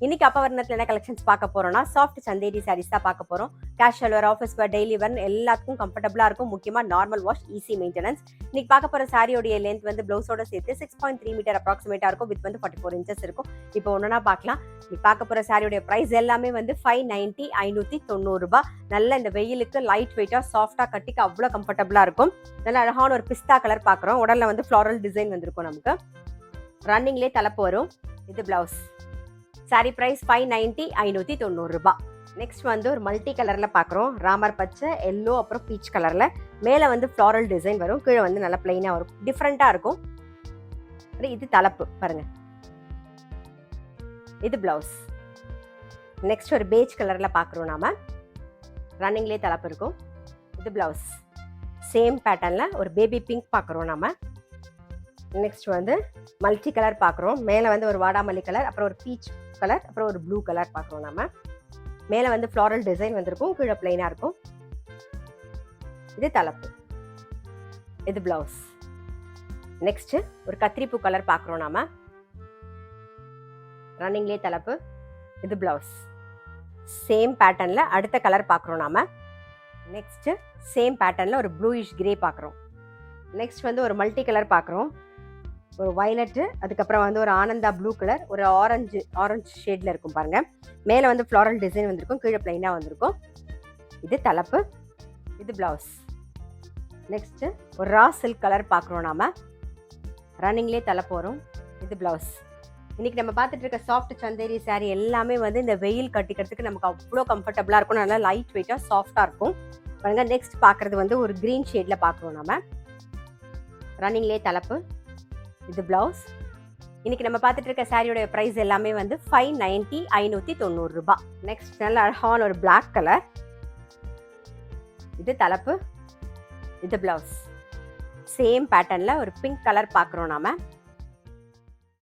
இன்னைக்கு அப்பா வர்ணத்துல என்ன கலெக்ஷன்ஸ் பார்க்க போறோம்னா சாஃப்ட் சந்தேரி சாரீஸ் தான் பார்க்க போறோம். கேஷுவல் வேர், ஆஃபீஸ் வேர், டெய்லி வேர் எல்லாத்துக்கும் கம்ஃபர்டபுளா இருக்கும். முக்கியமா நார்மல் வாஷ், ஈஸி மெயின்டெனன்ஸ். இன்னைக்கு பார்க்க போற சாரியோட லென்த் வந்து பிளவுஸோட சேர்த்து 6.3 மீட்டர் அப்ராக்சிமேட்டா இருக்கும். வித் வந்து 44 இன்ச்சஸ் இருக்கும். இப்போ ஒன்னொன்னா பார்க்கலாம். இன்னைக்கு பார்க்க போற சாரியோட பிரைஸ் எல்லாமே வந்து 590 590 ரூபாய். நல்ல இந்த வெயிலுக்கு லைட் வெயிட்டா சாஃப்டா கட்டிக்க அவ்வளவு கம்ஃபர்டபுளா இருக்கும். நல்ல அழகான ஒரு பிஸ்தா கலர் பார்க்குறோம். உடல்ல வந்து ஃப்ளாரல் டிசைன் வந்திருக்கும். நமக்கு ரன்னிங்லேயே தலைப்பு வரும். இது பிளவுஸ். சாரி பிரைஸ் 590 590 ரூபாய். நெக்ஸ்ட் வந்து ஒரு மல்டி கலர்ல பார்க்குறோம். ராமர் பச்சை, எல்லோ, அப்புறம் பீச் கலர்ல. மேலே வந்து ஃப்ளாரல் டிசைன் வரும். கீழே வந்து நல்லா பிளைனா வரும். டிஃப்ரெண்டா இருக்கும். இது தலைப்பு பாருங்க. இது பிளவுஸ். நெக்ஸ்ட் ஒரு பேஜ் கலர்ல பார்க்குறோம். நாம ரன்னிங்லேயே தலைப்பு இருக்கும். இது பிளவுஸ். சேம் பேட்டர்ன்ல ஒரு பேபி பிங்க் பார்க்குறோம். நாம நெக்ஸ்ட் வந்து மல்டி கலர் பார்க்குறோம். மேலே வந்து ஒரு வாடாமல்லி கலர், அப்புறம் ஒரு பீச் கலர், அப்புறம் ஒரு ப்ளூ கலர் பார்க்குறோம். நம்ம மேலே வந்து ஃப்ளாரல் டிசைன் வந்திருக்கும். கீழே பிளைனாக இருக்கும். இது தலைப்பு. இது பிளவுஸ். நெக்ஸ்ட் ஒரு கத்திரிப்பூ கலர் பார்க்குறோம். நாம ரன்னிங்லேயே தலைப்பு. இது பிளவுஸ். சேம் பேட்டர்னில் அடுத்த கலர் பார்க்குறோம். நாம நெக்ஸ்ட் சேம் பேட்டர்னில் ஒரு ப்ளூயிஷ் கிரே பார்க்குறோம். நெக்ஸ்ட் வந்து ஒரு மல்டி கலர் பார்க்குறோம். ஒரு வயலட்டு, அதுக்கப்புறம் வந்து ஒரு ஆனந்தா ப்ளூ கலர், ஒரு ஆரஞ்சு ஷேடில் இருக்கும் பாருங்க. மேலே வந்து ஃப்ளாரல் டிசைன் வந்திருக்கும். கீழே பிளைனாக வந்திருக்கும். இது தலைப்பு. இது பிளவுஸ். நெக்ஸ்ட் ஒரு ரா சில்க் கலர் பார்க்குறோம். நாம ரன்னிங்லேயே தலைப்பு வரும். இது பிளவுஸ். இன்னைக்கு நம்ம பார்த்துட்டு இருக்க சாஃப்ட் சந்தேரி சாரீ எல்லாமே வந்து இந்த வெயில் கட்டிக்கிறதுக்கு நமக்கு அவ்வளோ கம்ஃபர்டபுளாக இருக்கும். நல்லா லைட் வெயிட்டாக சாஃப்டாக இருக்கும் பாருங்க. நெக்ஸ்ட் பார்க்குறது வந்து ஒரு க்ரீன் ஷேடில் பார்க்குறோம். நாம ரன்னிங்லேயே தலைப்பு. இது பிளவுஸ். இன்னைக்கு நம்ம பார்த்துட்டு இருக்க சாரியோட பிரைஸ் எல்லாமே வந்து 590 590 ரூபாய். நெக்ஸ்ட் நல்ல அழகான ஒரு பிளாக் கலர். இது தலைப்பு. இது பிளவுஸ். சேம் பேட்டர்ன்ல ஒரு பிங்க் கலர் பார்க்குறோம். நாம